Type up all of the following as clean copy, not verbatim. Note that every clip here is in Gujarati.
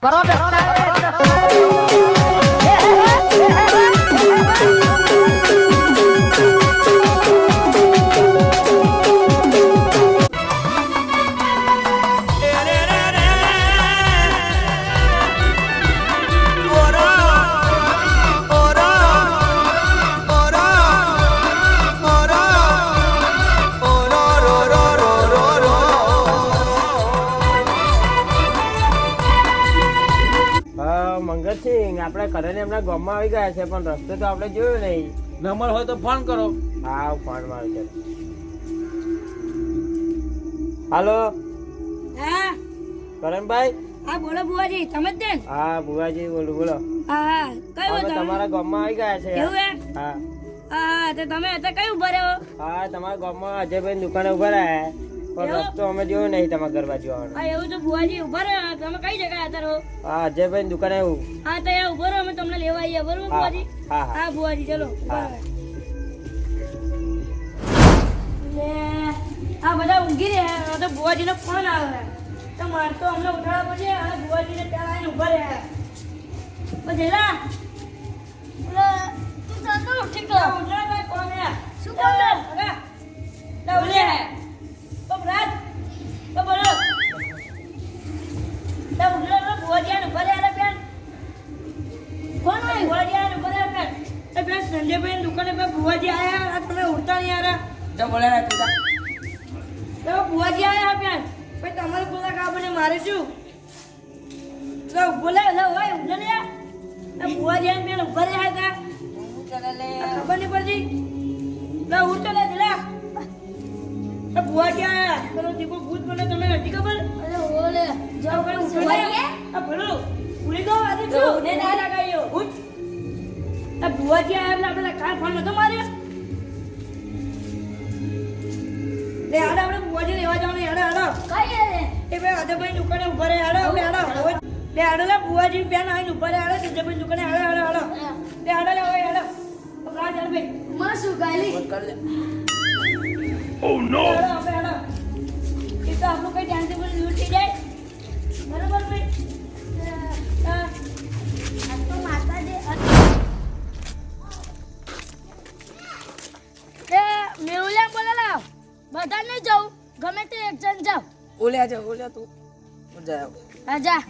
કરો મંગતસિંહ આપણે ઘરે એમના ગામમાં આવી ગયા છે પણ રસ્તો તો આપણે જોયો નહીં. નંબર હોય તો ફોન કરો. હા ફોન મારું છે. હાલો હા કરણભાઈ. હા બોલો બુવાજી, તમે જ ને? હા બુવાજી બોલું, બોલો. હા કયું અમે તમારા ગામમાં આવી ગયા છે. એવું હે? હા હા તો તમે અત્યારે કયું ઉભા રહ્યો? હા તમારા ગામમાં અજયભાઈ દુકાને ઉભા રહ્યા પણ રસ્તો અમે જોયો નહીં તમારા ઘર બાજુ આવવાનો. હા એવું તો બુવાજી ઉભા રહ્યો. તમે કઈ જગ્યાએ હતા રહો? હા અજયભાઈ દુકાને એવું. હા તો અહીંયા ઉભા રહો, અમે તમને લેવા આવીએ. બરોબર બુવાજી? હા હા હા બુવાજી ચલો. હા. આ બધા ઊંઘી રહ્યા તો બુવાજીનો ફોન આવે તો મારે તો અમને ઉઠાડવા પડશે અને બુવાજીને ત્યાં આવીને ઉભા રહ્યા. પછી લા તું ચાલતો ઠીક તો ઉઠાડવા કોણ હે? શું કોણ લે? લા ઉલે તો રાત તો બોલો લા ઉઠાડવા બુવાજી આને ઉભા રહ્યા બેન. કોણ હોય બુવાજી આને ઉભા રહ્યા બેન? એ બેન સંજયભાઈ દુકાને પે બુવાજી આયા આ તમે ઉઠતા નહીં યાર. જો બોલે રે તું તો બુવાજી આયા બેન. ભાઈ તમારે બોલા કાબને મારે શું? તો બોલે લે ઓય ઉલે લે. આ બુવાજી આને બેન ઉભા રહ્યા હતા. ખબર નહીં પડતી. લે ઉઠો લે જલા. આ બુવાજી આયા. પેલો દીપો ભૂત બને તમને નથી ખબર? અરે ઓલે જાવ કઈ ઉઠો લે. આ ભલો ઉડી ગયો આજે શું? ને ના લગાયો. ઉઠ. આ બુવાજી આયા એટલે આપણે કાલ ફોન નતો માર્યો. લે આડા આપણે બુવાજી લેવા જવાનું આડા આડા. કઈ રે? એ બે અજયભાઈ દુકાને ઉભા રહે આડા આપણે આડા. લે આડા લે બુવાજી બેન આવીને ઉભા રહે આડા અજયભાઈ દુકાને આડા આડા આડા. લે આડા લે ઓય આડા. પકડા ચાલ ભાઈ. માં શું ગાલી? કર લે. ઓ નો. આડા આપણે આડા. એ તો આપણું કઈ ટેન્શન પર લૂટ થઈ જાય. બરોબર ભાઈ. આ તો માતા દે. એ મેઉલા બોલાલા. બધા નહીં જાઉં, ગમે તે એક જણ જાવ. ઓલે જા ઓલે તું જા. હા જા.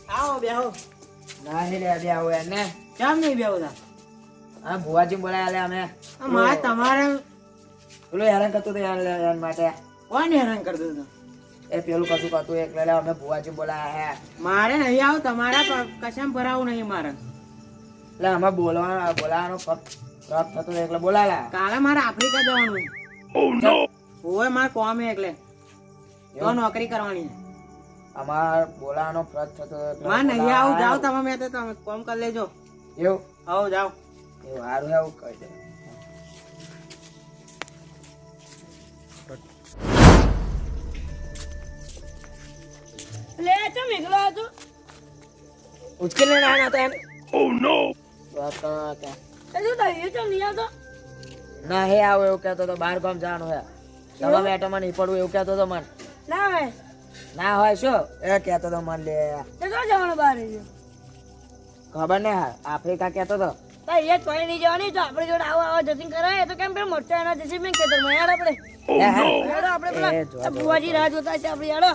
આવો બેહો. ના હે લે બે આવો યાર ને. કેમ નહીં બેહો તા? હા ભુવાજી બોલાયા લે અમે. મારે તમારે પેલો હેરાન કરતો તો યાર માટે. કોણ હેરાન કરતો હતો? એ પેલું કશું કરતું એટલે લે અમે ભુવાજી બોલાયા હે. મારે નહીં આવું, તમારા કશામ ભરાવું નહીં મારે. એટલે અમે બોલાવાનો ફક્ત થતો એટલે બોલાલા. કાલે મારે આફ્રિકા જવાનું. ઓય મારે કોમ હે એટલે તો નોકરી કરવાની. અમાર બોલાવાનો ફરજ થતો એટલે મારે નહીં આવું, જાઓ તમે. મેં તો તમે કોમ કરી લેજો. એવું આવો જાઓ. એવું સારું એવું કહી દે. લે ચમ એકલો હતો? ઉચકેલ ને ના હતા એને. ઓ નો. વાત કરો કે એ શું થયું? એ ચમ નહીં આવતો? ના હે આવો એવું કહેતો તો બહાર ગામ જવાનું હે. તમે મેટમાં નહીં પડવું એવું કહેતો તો મને. ના ભાઈ ના હોય શું એ કહેતો તો મને લે. તે તો જવાનું બહાર છે. ખબર ને આફ્રિકા કહેતો તો. ભાઈ એ કોઈ નહીં જવાની તો આપણે જોડે આવો જતીન કરાય તો કેમ પેલો મોટો એના જશે મેં ખેતર માં યાર આપણે યાડો આપણે પેલા બુવાજી રાહ જોતા છે આપણે યાડો.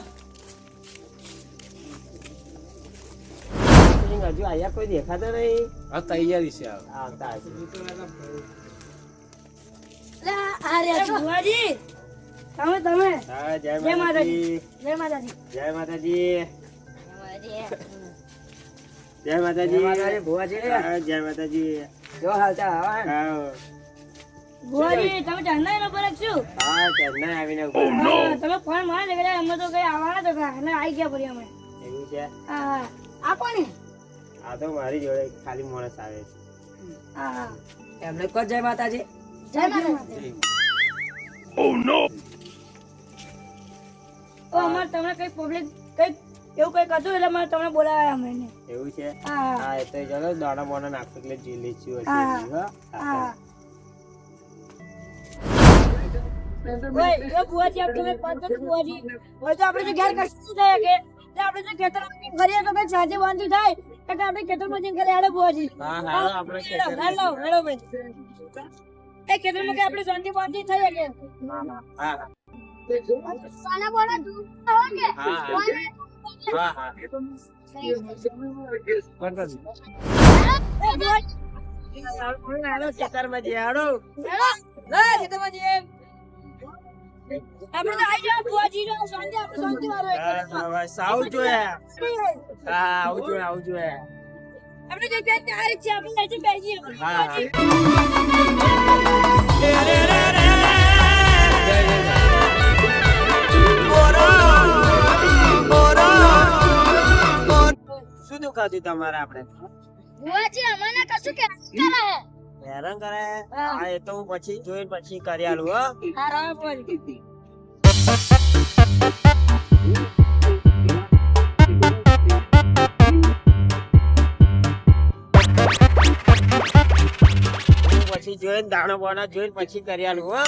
હજુ અહીંયા કોઈ દેખાતો નહીં. આ તૈયારી છે. આવતા હશે. બુવાજી તમે હા જય જય માતાજી. માતાજી. જય માતાજી. જય માતાજી. જય માતાજી ભુવાજી. હા જય માતાજી. જો હાલ ચાલ આવા. હા બુવાજી તમે ચાંદના એનો પર શું? હા ચેન્નાઈ આવીને ઉભો. હા, તમે ફોન મારે કે અમે તો કઈ આવવાના હતા અને આવી ગયા પડી અમે. એવું છે. હા આ કોને? આ તો મારી જોડે ખાલી માણસ આવે છે. હા એમને કહો જય માતાજી. જય માતાજી. ઓ નો. ઓ અમાર તમને કઈ પબ્લિક કઈ એવું કઈ હતું એટલે મને તમને બોલાવ્યા અમે. એવું છે. હા હા એ તો ચલો દાણા બોણા નાખો એટલે જીલી છું હશે. હા. હા હા ઓય એ બુઆજી આપ તમે પાંચ બુઆજી હોય તો આપણે તો ઘેર કશું થાય કે આપણે તો ખેતર કરીએ તો કઈ સાજે બાંધી થાય કે આપણે ખેતરમાં જઈને ઘરે આડે બુઆજી હા હા આપણે ખેતર હેલો હેલો ભાઈ એ ખેતરમાં કે આપણે શાંતિ બાંધી થઈ કે હા સાના બોડા દૂધ હોગે હા હા ખેતરમાં જે હાડો આપણે તો આઈ જાવ બુઆજી નો શાંતિ આપણે શાંતિ વાળો આવું જોઈએ હા આવું જોઈએ આપણે જે બે તૈયાર છે આપણે આજે બેસી હા શું દુખાતું તમારે આપણે બુઆજી અમને કશું કે કરે હેરાન કરે હા એ તો હું પછી જોઈને પછી કરી આલું હો હા રામ બુઆજી પછી જોઈને દાણો બાણો જોઈને પછી કરી આલું હો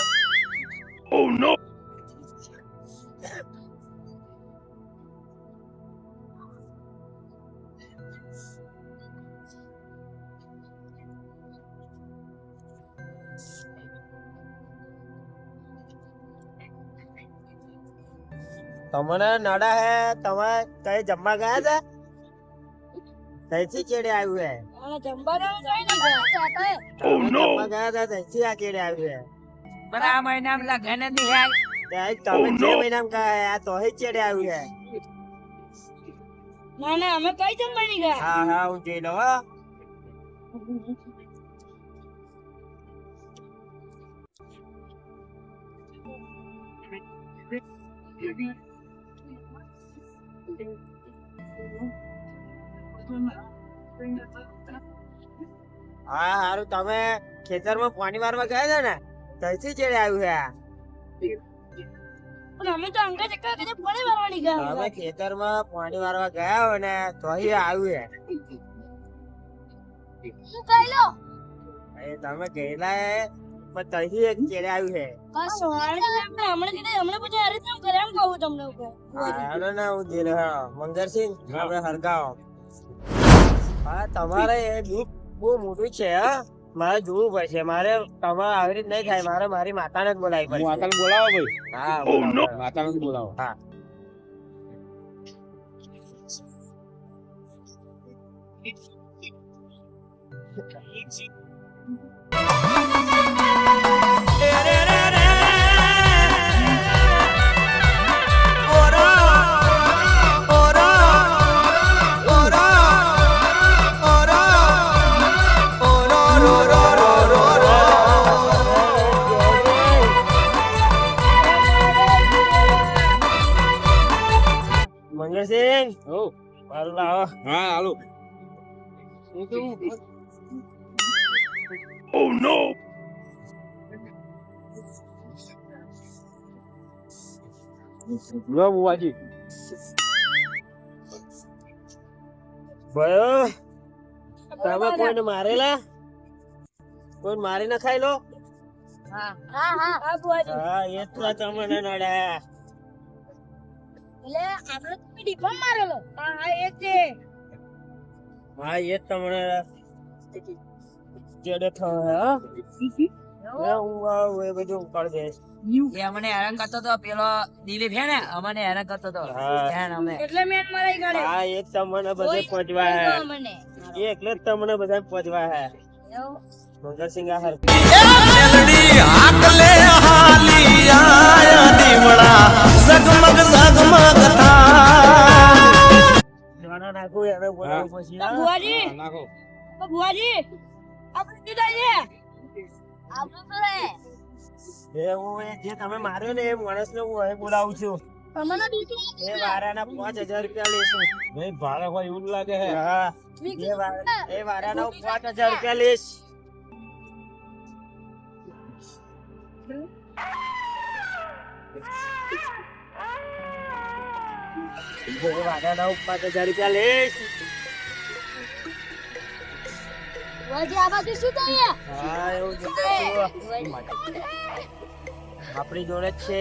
તમને નડા હે તમે કઈ જમવા ગયા હતા તઈથી ચેડે આવ્યું હે આ જંબાનો જોઈ નહીં ગયા તમે જમવા ગયા હતા તઈથી આ ચેડે આવ્યું હે પણ આ મહિનામાં લગન નથી હે ત્યાં તમે જે મહિનામાં ગયા આ તો ચેડે આવ્યું હે ના ના અમે કઈ જમવાની ગયા હા હા હું જોઈ લઉં હો હા હારું તમે ખેતરમાં પાણી મારવા ગયા હતા ને ત્યાંથી ચેડે આવ્યું છે પણ અમે તો અંગા ચક્કર કરીને પાણી વાળવાની ગયા તમે ખેતરમાં પાણી મારવા ગયા હોય ને તો આવ્યું શું કહી લો છે એ તમે ગયેલા હે પણ ત્યાંથી એક ચેડે આવ્યું છે હમણાં પછી આ રીતે કરે એમ કહું તમને હાલો ને હું જેલ મંગરસિંહ આપણે હરગાવ હા તમારે એ દુઃખ બહુ મોટું છે હા મારે જોવું પડશે મારે તમારે આવી રીત નહીં થાય મારે મારી માતાને જ બોલાવી પડશે માતાને બોલાવો ભાઈ હા માતાને જ બોલાવો હા મંગળસિંહ ઓ મારું લાવો હા હાલો લો બુવાજી ભયો તમે કોઈને મારેલા કોઈ મારી ના ખાઈ લો હા હા બુઆજી હા એ તો તમને નડ્યા એટલે આપણે તો ડીપમ મારેલો હા એ છે હા એ તમને ચેડે થયો હા હું આવું એ બધું કરી દઈશ એ અમને હેરાન કરતો તો પેલો દિલીપ હે ને અમને હેરાન કરતો તો હા. હેરાન અમે એટલે મેં મારી ગાડે હા એ જ તમને બધે પહોંચવા હે મને એ એટલે જ તમને બધા પહોંચવા હે એવું મંગળસિંહ આ હર નાના નાખું એને બોલાવું પછી હા? બુઆજી નાખો બુઆજી આપણે દીધા છે આપણે તો રે એ હું એ જે તમે માર્યો ને એ માણસને હું અહીં બોલાવું છું અમને દીધી એ વારાના 5000 રૂપિયા લેશું નહીં ભાડે કોઈ એવું લાગે હે હા એ વારાના 5000 રૂપિયા લઈશ એ વારાના 5000 રૂપિયા લઈશ બુઆજી આ બાજુ શું થાય હા એવું જ આપણી જોડે જ છે.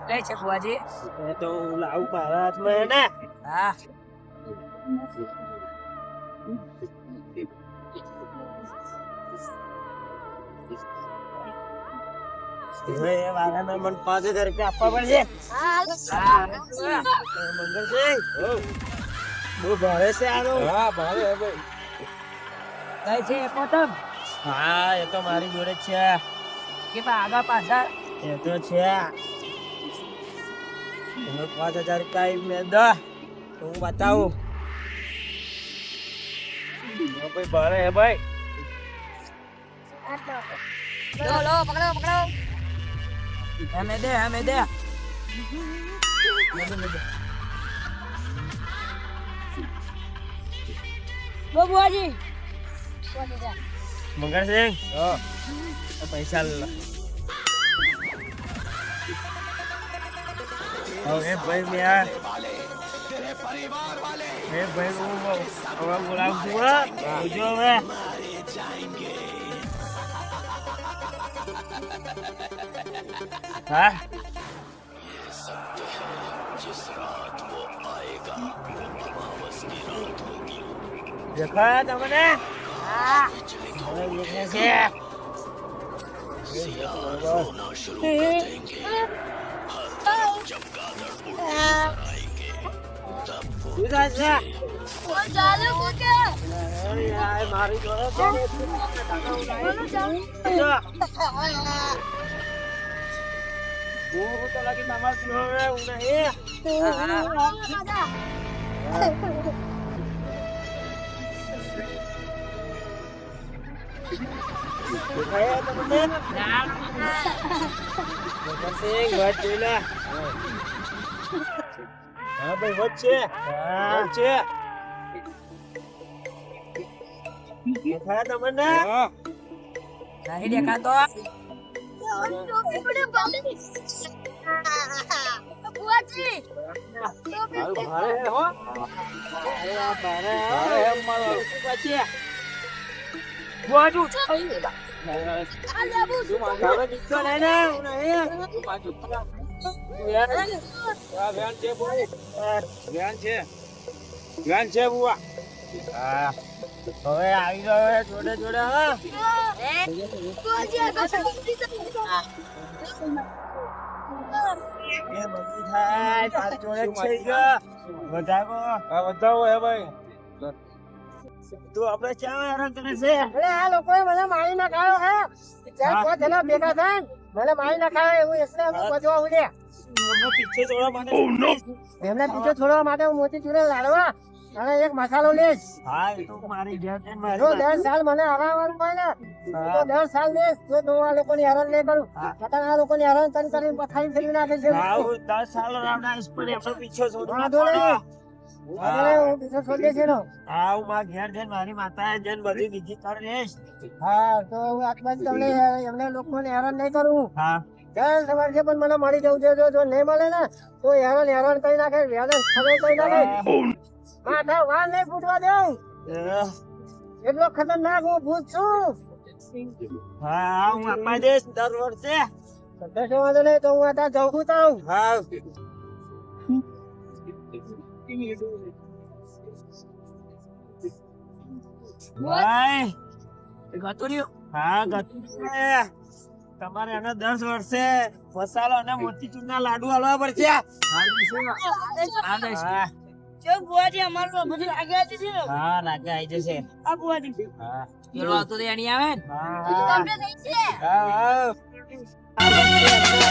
કઈ છે બુઆજી? એ તો હું લાવું મારા હાથમાં હે ને. હા હવે એ વાળાને મને 5000 રૂપિયા આપવા પડશે. મંગળસિંહ, બહુ ભારે છે આનું. હા ભારે હે ભાઈ. કઈ છે પોતમ? હા, એ તો મારી જોડે જ છે. કે આગા પાછળ એ તો છે. તમે 5000 રૂપિયા મેં દો તો હું બતાવું. હા ભાઈ ભારે હે ભાઈ. લો લો પકડો પકડો. હમે દે હમે દે. લો બુઆજી. મંગળસિંહ, હા આ પૈસા લે. હવે ભાઈ મેં ભાઈ હું હવે બોલાવું છું. જોજો હવે. હા, દેખાયા તમને? હવે દેખાય છે. શું થાય છે? અરે યાર, મારી જોડે છે ને, હું તો લાગી તમારે જોડે હું નહીં. દેખાયા તમને? મંગળસિંહ, વાત જોઈ લે. હા ભાઈ વચ્ચે હા, વચ્ચે. દેખાયા તમને? હા નહીં દેખાતો. હારું ભારે હે હો. અરે આ ભારે ભારે હે મારો. પછી બુઆજી. હવે દીકરો લઈ ને હું નહીં. આ વેન છે ભાઈ. વેન છે. વેન છે બુઆ. હા, હવે આવી ગયો હે જોડે જોડે. હા, એ બધું થાય તારી જોડે જ છે ઈ. વધાવો આ બતાવો હે ભાઈ. તું આપણે ક્યાં હેરાન કરે છે? અરે આ લોકોએ મને મારી નાખાયો હે ચાર પાંચ જણા ભેગા થાય મને મારી નાખાયો એવું એટલે હું બધું આવું લે અમને પીછે જોડવા માટે. એમને પીછો છોડવા માટે હું મોતી ચૂરે લાડવા અને એક મસાલો લઈશ હા, એ તો મારી ઘેર છે ને જો મારી. 10 સાલ મને હરાવવાનું હોય ને તો 10 સાલ લઈશ તો હું આ લોકોની હેરાન નહીં કરું છતાં આ લોકોની હેરાન કરીને પથારી ફેરવી નાખે છે હા, હું 10 સાલ રાવણાઈશ પણ એમનો પીછો છોડવા વાંધો નહીં. હા. હું પીછો છોડી દઈશ એનો હા, હું મારા ઘેર જઈને મારી માતાએ જઈને બધી બીજી કરી લઈશ. હા તો હું આટલા જ તમને એમને લોકોને હેરાન નહીં કરું હા, ચાલ સવાર છે પણ મને મળી જવું છે જો નહીં મળે ને તો હેરાન કરી નાખે વ્યાજ ખબર કરી નાખે માથા વાર નહીં ફૂટવા દઉં એટલો ખતરનાક હું ભૂત છું હા, હું આપવા દઈશ દર વર્ષે. કશો વાંધો નહીં તો હું આ જઉં છું તાવ હા, ભાઈ ગતું રહ્યું. હા, ગતું છે. તમારે એને 10 વર્ષે મસાલો અને મોતીચૂરના લાડુ હાલવા પડશે. હા, જો બુઆજી અમારું બધું લાગે છે ને. હા, રાજા આવી જશે. આ બુઆજી. હા, પેલો આવતો તો એની આવે ને. હા, હા. હા, હા.